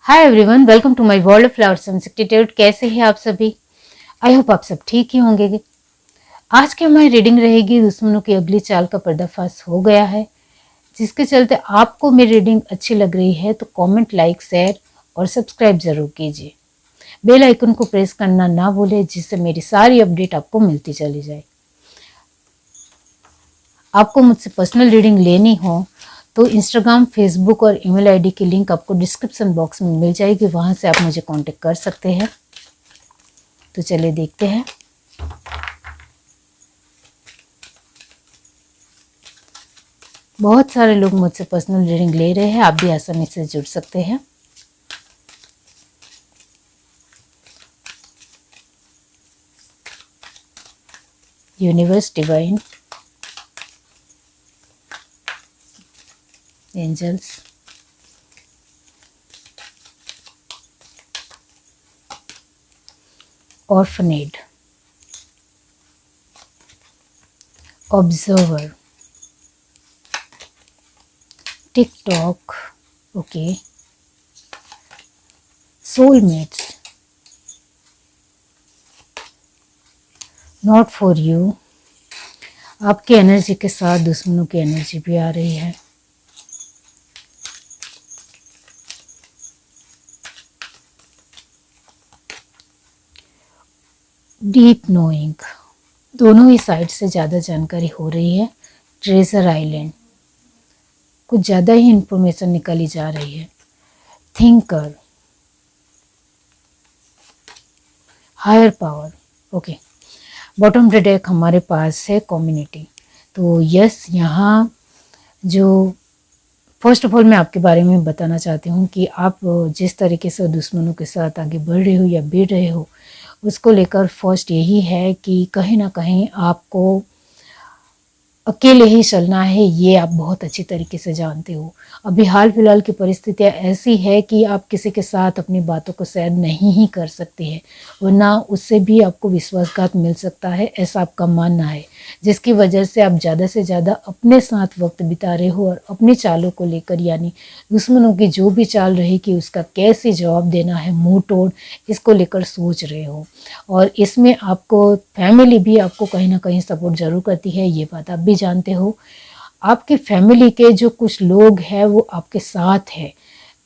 Hi everyone, welcome to my world of flowers institute. कैसे हैं आप सभी? आई होप आप सब ठीक ही होंगे। आज की हमारी रीडिंग रहेगी दुश्मनों की अगली चाल का पर्दाफाश हो गया है। जिसके चलते आपको मेरी रीडिंग अच्छी लग रही है तो कमेंट, लाइक, शेयर और सब्सक्राइब जरूर कीजिए। बेल आइकन को प्रेस करना ना भूलें, जिससे मेरी सारी अपडेट आपको मिलती चली जाए। आपको मुझसे पर्सनल रीडिंग लेनी हो तो इंस्टाग्राम, फेसबुक और ईमेल आईडी की लिंक आपको डिस्क्रिप्शन बॉक्स में मिल जाएगी। वहां से आप मुझे कांटेक्ट कर सकते हैं। तो चलिए देखते हैं। बहुत सारे लोग मुझसे पर्सनल रीडिंग ले रहे हैं, आप भी आसानी से जुड़ सकते हैं। Universe, divine, angels, orphaned, observer, TikTok, okay, soulmates, not for you. आपकी एनर्जी के साथ दुश्मनों की एनर्जी भी आ रही है। डीप नोइंग, दोनों ही साइड से ज़्यादा जानकारी हो रही है। ट्रेजर आइलैंड, कुछ ज़्यादा ही इंफॉर्मेशन निकाली जा रही है। Thinker, higher power, okay. Bottom of the deck हमारे पास है कम्युनिटी। तो यस, यहाँ जो फर्स्ट ऑफ ऑल मैं आपके बारे में बताना चाहती हूँ कि आप जिस तरीके से दुश्मनों के साथ आगे बढ़ रहे हो या बढ़ रहे हो, उसको लेकर फर्स्ट यही है कि कहीं ना कहीं आपको अकेले ही चलना है। ये आप बहुत अच्छी तरीके से जानते हो। अभी हाल फिलहाल की परिस्थितियाँ ऐसी है कि आप किसी के साथ अपनी बातों को शेयर नहीं ही कर सकते हैं, वरना उससे भी आपको विश्वासघात मिल सकता है, ऐसा आपका मानना है। जिसकी वजह से आप ज़्यादा से ज़्यादा अपने साथ वक्त बिता रहे हो और अपनी चालों को लेकर, यानी दुश्मनों की जो भी चाल रहेगी उसका कैसे जवाब देना है, मुंह तोड़, इसको लेकर सोच रहे हो। और इसमें आपको फैमिली भी आपको कहीं ना कहीं सपोर्ट जरूर करती है, ये बात आप भी जानते हो। आपकी फैमिली के जो कुछ लोग हैं वो आपके साथ है,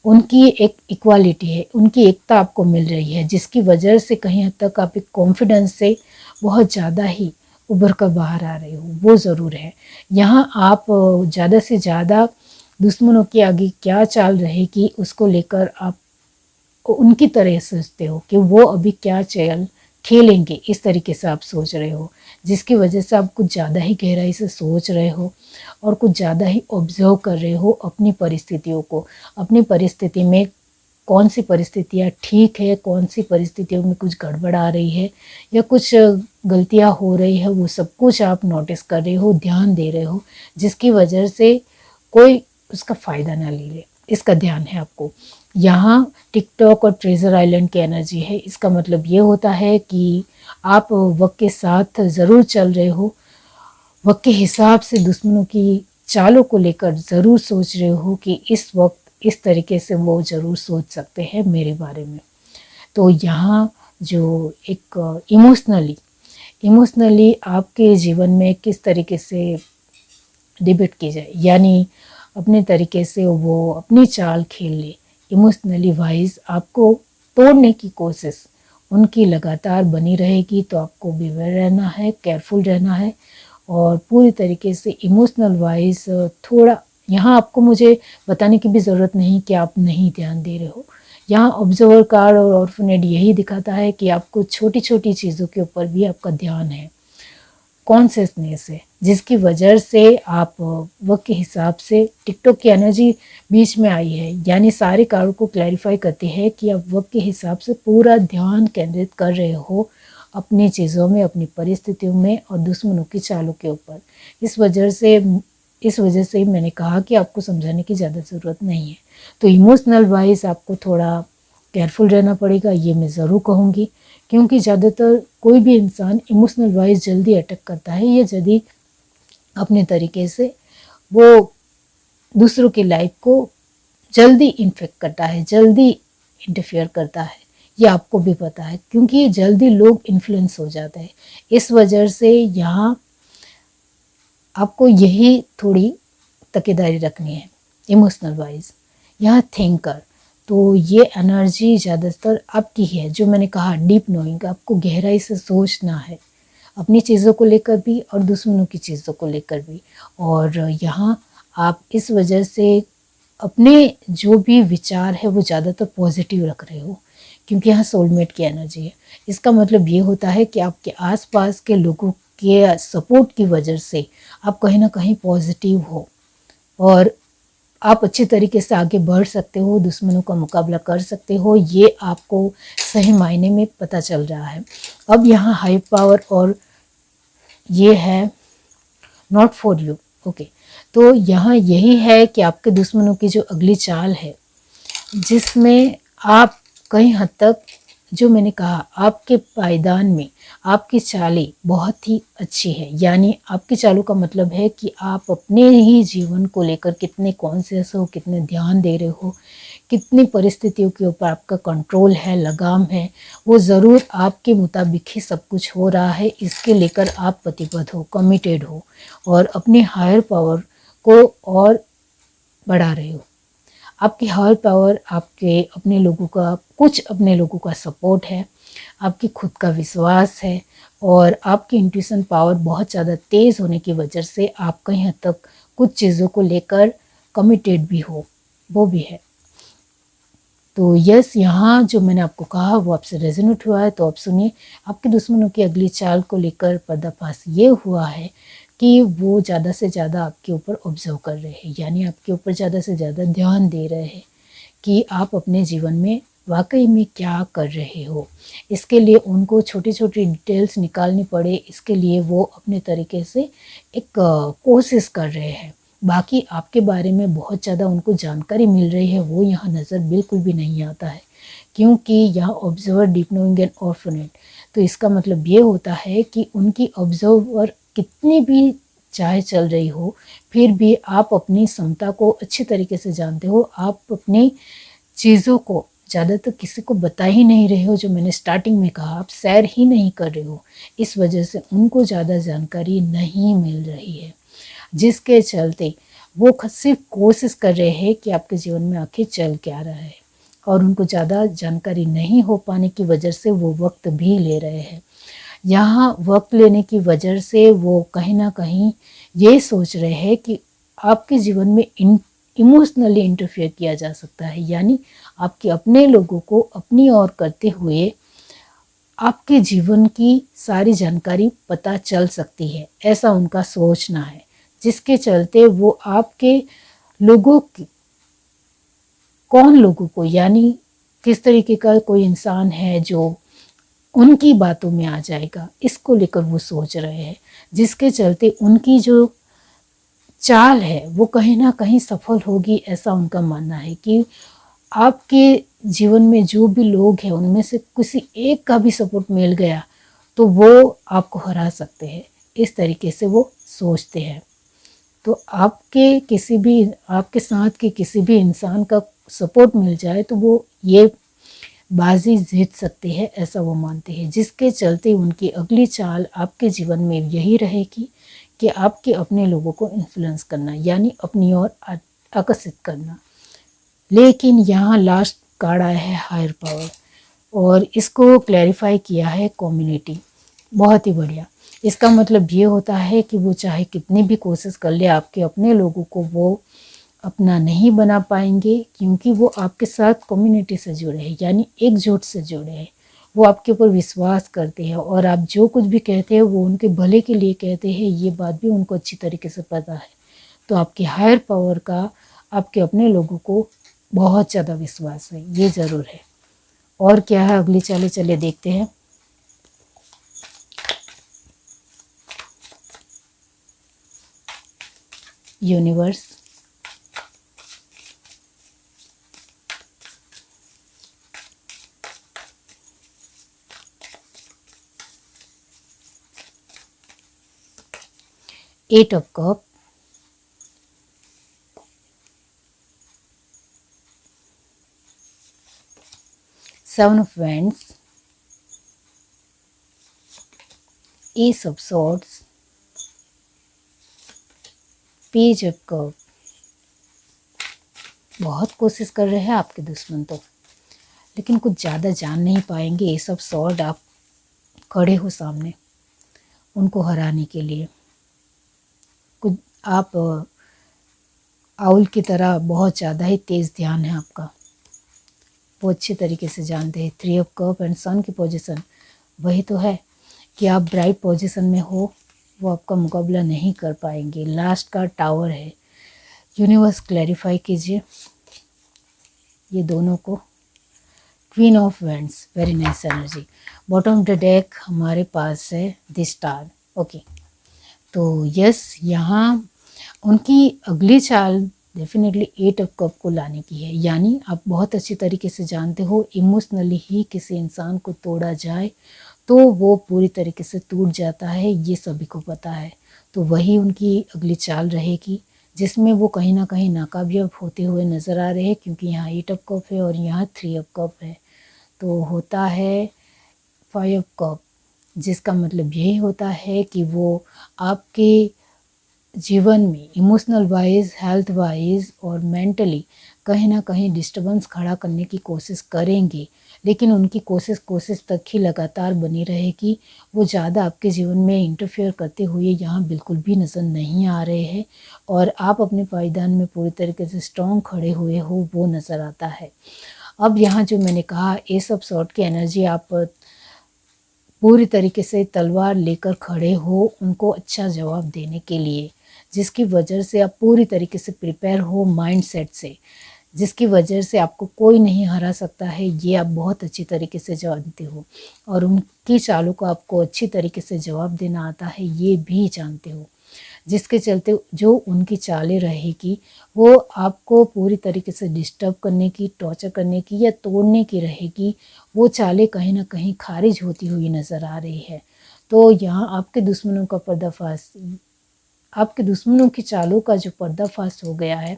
उनकी एक इक्वालिटी है, उनकी एकता आपको मिल रही है, जिसकी वजह से कहीं हद तक आप एक कॉन्फिडेंस से बहुत ज़्यादा ही उभर कर बाहर आ रहे हो, वो ज़रूर है। यहाँ आप ज़्यादा से ज़्यादा दुश्मनों की आगे क्या चाल रहेगी उसको लेकर आप उनकी तरह सोचते हो कि वो अभी क्या चल खेलेंगे, इस तरीके से आप सोच रहे हो, जिसकी वजह से आप कुछ ज़्यादा ही गहराई से सोच रहे हो और कुछ ज़्यादा ही ऑब्जर्व कर रहे हो अपनी परिस्थितियों को। अपनी परिस्थिति में कौन सी परिस्थितियाँ ठीक है, कौन सी परिस्थितियों में कुछ गड़बड़ आ रही है या कुछ गलतियाँ हो रही है, वो सब कुछ आप नोटिस कर रहे हो, ध्यान दे रहे हो, जिसकी वजह से कोई उसका फ़ायदा ना ले ले, इसका ध्यान है आपको। यहाँ टिकटॉक और ट्रेजर आइलैंड की एनर्जी है। इसका मतलब ये होता है कि आप वक्त के साथ ज़रूर चल रहे हो, वक्त के हिसाब से दुश्मनों की चालों को लेकर ज़रूर सोच रहे हो कि इस वक्त इस तरीके से वो ज़रूर सोच सकते हैं मेरे बारे में। तो यहाँ जो एक इमोशनली आपके जीवन में किस तरीके से डिबेट की जाए, यानी अपने तरीके से वो अपनी चाल खेल ले, इमोशनली वाइज आपको तोड़ने की कोशिश उनकी लगातार बनी रहेगी। तो आपको बिवेयर रहना है, केयरफुल रहना है और पूरी तरीके से इमोशनल वाइज थोड़ा, यहाँ आपको मुझे बताने की भी ज़रूरत नहीं कि आप नहीं ध्यान दे रहे हो। यहाँ ऑब्जर्वर कार्ड और ऑर्फनेड यही दिखाता है कि आपको छोटी छोटी चीज़ों के ऊपर भी आपका ध्यान है, कॉन्शियसनेस है, जिसकी वजह से आप वक्त के हिसाब से, टिकटॉक की एनर्जी बीच में आई है, यानी सारे कार्ड को क्लैरिफाई करते हैं कि आप वक्त के हिसाब से पूरा ध्यान केंद्रित कर रहे हो अपनी चीज़ों में, अपनी परिस्थितियों में और दुश्मनों की चालों के ऊपर। इस वजह से मैंने कहा कि आपको समझाने की ज़्यादा ज़रूरत नहीं है। तो इमोशनल वाइज आपको थोड़ा केयरफुल रहना पड़ेगा, ये मैं ज़रूर कहूँगी, क्योंकि ज़्यादातर कोई भी इंसान इमोशनल वाइज जल्दी अटैक करता है या जल्दी अपने तरीके से वो दूसरों की लाइफ को जल्दी इन्फेक्ट करता है, जल्दी इंटरफेयर करता है, ये आपको भी पता है, क्योंकि जल्दी लोग इन्फ्लुएंस हो जाते हैं। इस वजह से यहाँ आपको यही थोड़ी तकीदारी रखनी है इमोशनल वाइज। यहाँ थिंकर, तो ये एनर्जी ज़्यादातर आपकी है, जो मैंने कहा डीप नोइंग, आपको गहराई से सोचना है अपनी चीज़ों को लेकर भी और दुश्मनों की चीज़ों को लेकर भी। और यहाँ आप इस वजह से अपने जो भी विचार है वो ज़्यादातर पॉजिटिव रख रहे हो, क्योंकि यहाँ सोलमेट की एनर्जी है। इसका मतलब ये होता है कि आपके आसपास के लोगों के सपोर्ट की वजह से आप कहीं ना कहीं पॉजिटिव हो और आप अच्छे तरीके से आगे बढ़ सकते हो, दुश्मनों का मुकाबला कर सकते हो, ये आपको सही मायने में पता चल रहा है। अब यहाँ हाई पावर और ये है नॉट फॉर यू। ओके, तो यहाँ यही है कि आपके दुश्मनों की जो अगली चाल है, जिसमें आप कहीं हद तक, जो मैंने कहा आपके पायदान में आपकी चालें बहुत ही अच्छी है। यानी आपकी चालों का मतलब है कि आप अपने ही जीवन को लेकर कितने कॉन्शियस हो, कितने ध्यान दे रहे हो, कितनी परिस्थितियों के ऊपर आपका कंट्रोल है, लगाम है, वो ज़रूर आपके मुताबिक ही सब कुछ हो रहा है। इसके लेकर आप प्रतिबद्ध हो, कमिटेड हो और अपनी हायर पावर को और बढ़ा रहे हो। आपकी हायर पावर आपके अपने लोगों का, कुछ अपने लोगों का सपोर्ट है, आपकी खुद का विश्वास है और आपकी इंट्यूशन पावर बहुत ज़्यादा तेज़ होने की वजह से आप कहीं हद तक कुछ चीज़ों को लेकर कमिटेड भी हो, वो भी है। तो यस, यहाँ जो मैंने आपको कहा वो आपसे रेजोनेट हुआ है, तो आप सुनिए। आपके दुश्मनों की अगली चाल को लेकर पर्दाफाश ये हुआ है कि वो ज़्यादा से ज़्यादा आपके ऊपर ऑब्जर्व कर रहे हैं, यानी आपके ऊपर ज़्यादा से ज़्यादा ध्यान दे रहे हैं कि आप अपने जीवन में वाकई में क्या कर रहे हो। इसके लिए उनको छोटी छोटी डिटेल्स निकालनी पड़े, इसके लिए वो अपने तरीके से एक कोशिश कर रहे हैं। बाकी आपके बारे में बहुत ज़्यादा उनको जानकारी मिल रही है, वो यहाँ नज़र बिल्कुल भी नहीं आता है, क्योंकि यहाँ ऑब्जर्वर डीप नोइंग एंड ऑर्फनेट। तो इसका मतलब ये होता है कि उनकी ऑब्जर्वर कितनी भी चाहे चल रही हो, फिर भी आप अपनी क्षमता को अच्छी तरीके से जानते हो। आप अपनी चीज़ों को ज़्यादातर किसी को बता ही नहीं रहे हो, जो मैंने स्टार्टिंग में कहा, आप सैर ही नहीं कर रहे हो। इस वजह से उनको ज़्यादा जानकारी नहीं मिल रही है, जिसके चलते वो सिर्फ कोशिश कर रहे हैं कि आपके जीवन में आखिर चल क्या रहा है, और उनको ज़्यादा जानकारी नहीं हो पाने की वजह से वो वक्त भी ले रहे हैं। यहाँ वक्त लेने की वजह से वो कहीं ना कहीं ये सोच रहे हैं कि आपके जीवन में इमोशनली इंटरफेयर किया जा सकता है, यानी आपके अपने लोगों को अपनी ओर करते हुए आपके जीवन की सारी जानकारी पता चल सकती है, ऐसा उनका सोचना है। जिसके चलते वो आपके लोगों की, कौन लोगों को, यानी किस तरीके का कोई इंसान है जो उनकी बातों में आ जाएगा, इसको लेकर वो सोच रहे हैं। जिसके चलते उनकी जो चाल है वो कहीं ना कहीं सफल होगी, ऐसा उनका मानना है कि आपके जीवन में जो भी लोग हैं उनमें से किसी एक का भी सपोर्ट मिल गया तो वो आपको हरा सकते हैं। इस तरीके से वो सोचते हैं। तो आपके साथ के किसी भी इंसान का सपोर्ट मिल जाए तो वो ये बाजी जीत सकते हैं, ऐसा वो मानते हैं। जिसके चलते उनकी अगली चाल आपके जीवन में यही रहेगी कि आपके अपने लोगों को इन्फ्लुएंस करना, यानी अपनी ओर आकर्षित करना। लेकिन यहाँ लास्ट कार्ड आया है हायर पावर, और इसको क्लैरिफाई किया है कम्युनिटी। बहुत ही बढ़िया। इसका मतलब ये होता है कि वो चाहे कितनी भी कोशिश कर ले, आपके अपने लोगों को वो अपना नहीं बना पाएंगे, क्योंकि वो आपके साथ कम्युनिटी से जुड़े हैं, यानी एकजुट से जुड़े हैं। वो आपके ऊपर विश्वास करते हैं और आप जो कुछ भी कहते हैं वो उनके भले के लिए कहते हैं, ये बात भी उनको अच्छी तरीके से पता है। तो आपके हायर पावर का आपके अपने लोगों को बहुत ज़्यादा विश्वास है, ये ज़रूर है। और क्या है अगली चालें, चलिए देखते हैं। Universe, eight of cup, seven of wands, ace of swords, page of cup. बहुत कोशिश कर रहे हैं आपके दुश्मन तो, लेकिन कुछ ज़्यादा जान नहीं पाएंगे। एस ऑफ सॉर्ड, आप खड़े हो सामने उनको हराने के लिए। कुछ आप आउल की तरह बहुत ज़्यादा ही तेज़ ध्यान है आपका, वो अच्छे तरीके से जानते हैं। थ्री ऑफ कप एंड सन की पोजीशन वही तो है कि आप ब्राइट पोजीशन में हो, वो आपका मुकाबला नहीं कर पाएंगे। लास्ट का टावर है। यूनिवर्स क्लैरिफाई कीजिए ये दोनों को। Queen of wands, very nice energy. Bottom of the deck हमारे पास है द स्टार। ओके, तो यस, यहाँ उनकी अगली चाल डेफिनेटली एट ऑफ कप को लाने की है। यानी आप बहुत अच्छी तरीके से जानते हो, इमोशनली ही किसी इंसान को तोड़ा जाए तो वो पूरी तरीके से टूट जाता है, ये सभी को पता है। तो वही उनकी अगली चाल रहेगी, जिसमें वो कहीं ना कहीं नाकामयाब होते हुए नज़र आ रहे हैं, क्योंकि यहाँ एट ऑफ कप है और यहाँ थ्री ऑफ कप है। तो होता है फाइव ऑफ कप, जिसका मतलब यही होता है कि वो आपके जीवन में इमोशनल वाइज, हेल्थ वाइज और मेंटली कहीं ना कहीं डिस्टर्बेंस खड़ा करने की कोशिश करेंगे, लेकिन उनकी कोशिश तक ही लगातार बनी रहेगी। वो ज़्यादा आपके जीवन में इंटरफेयर करते हुए यहाँ बिल्कुल भी नज़र नहीं आ रहे हैं, और आप अपने पायदान में पूरी तरीके से स्ट्रॉन्ग खड़े हुए हो, वो नज़र आता है। अब यहाँ जो मैंने कहा, एस ऑफ सॉर्ड की एनर्जी, आप पूरी तरीके से तलवार लेकर खड़े हो उनको अच्छा जवाब देने के लिए, जिसकी वजह से आप पूरी तरीके से प्रिपेयर हो माइंड सेट से, जिसकी वजह से आपको कोई नहीं हरा सकता है, ये आप बहुत अच्छी तरीके से जानते हो। और उनकी चालों को आपको अच्छी तरीके से जवाब देना आता है, ये भी जानते हो, जिसके चलते जो उनकी चालें रहेगी वो आपको पूरी तरीके से डिस्टर्ब करने की, टॉर्चर करने की या तोड़ने की रहेगी। वो चालें कहीं ना कहीं खारिज होती हुई नज़र आ रही है। तो यहाँ आपके दुश्मनों का पर्दाफाश, आपके दुश्मनों की चालों का जो पर्दाफाश हो गया है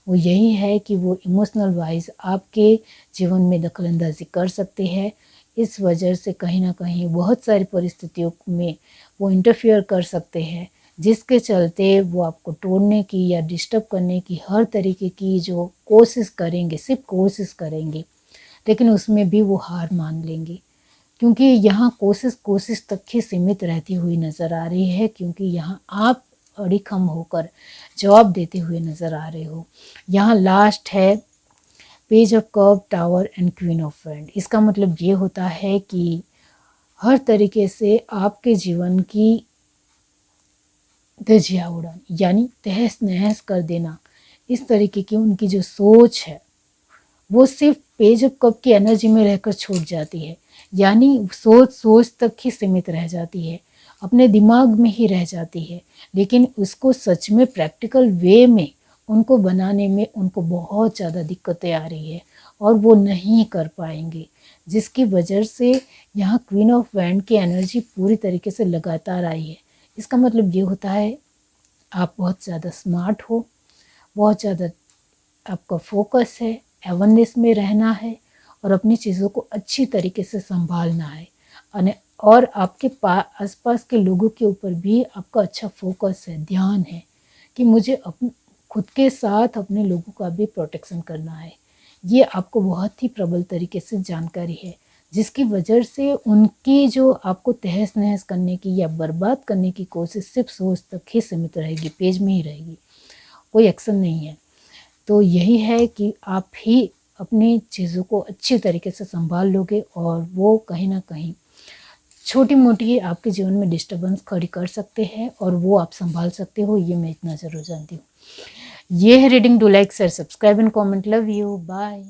वो यही है कि वो इमोशनल वाइज आपके जीवन में दखलंदाजी कर सकते हैं। इस वजह से कहीं ना कहीं बहुत सारी परिस्थितियों में वो इंटरफियर कर सकते हैं, जिसके चलते वो आपको तोड़ने की या डिस्टर्ब करने की हर तरीके की जो कोशिश करेंगे, सिर्फ कोशिश करेंगे, लेकिन उसमें भी वो हार मान लेंगे, क्योंकि यहाँ कोशिश तक ही सीमित रहती हुई नज़र आ रही है, क्योंकि यहाँ आप अड़ीखम होकर जवाब देते हुए नज़र आ रहे हो। यहाँ लास्ट है page of cup, tower and queen of wand. इसका मतलब ये होता है कि हर तरीके से आपके जीवन की धजिया उड़ान, यानी तहस नहस कर देना, इस तरीके की उनकी जो सोच है वो सिर्फ पेज ऑफ कप की एनर्जी में रहकर छूट जाती है। यानी सोच तक ही सीमित रह जाती है, अपने दिमाग में ही रह जाती है, लेकिन उसको सच में प्रैक्टिकल वे में उनको बनाने में उनको बहुत ज़्यादा दिक्कतें आ रही है और वो नहीं कर पाएंगे, जिसकी वजह से यहाँ क्वीन ऑफ वैंड की एनर्जी पूरी तरीके से लगातार आई है। इसका मतलब ये होता है आप बहुत ज़्यादा स्मार्ट हो, बहुत ज़्यादा आपका फोकस है, अवेयरनेस में रहना है और अपनी चीज़ों को अच्छी तरीके से संभालना है, और आपके आसपास के लोगों के ऊपर भी आपका अच्छा फोकस है, ध्यान है कि मुझे खुद के साथ अपने लोगों का भी प्रोटेक्शन करना है। ये आपको बहुत ही प्रबल तरीके से जानकारी है, जिसकी वजह से उनकी जो आपको तहस नहस करने की या बर्बाद करने की कोशिश सिर्फ सोच तक ही सीमित रहेगी, पेज में ही रहेगी, कोई एक्शन नहीं है। तो यही है कि आप ही अपनी चीज़ों को अच्छी तरीके से संभाल लोगे और वो कहीं ना कहीं छोटी मोटी आपके जीवन में डिस्टर्बेंस खड़ी कर सकते हैं और वो आप संभाल सकते हो, ये मैं इतना ज़रूर जानती हूँ। ये है reading. Do like, share, subscribe and comment. Love you, bye.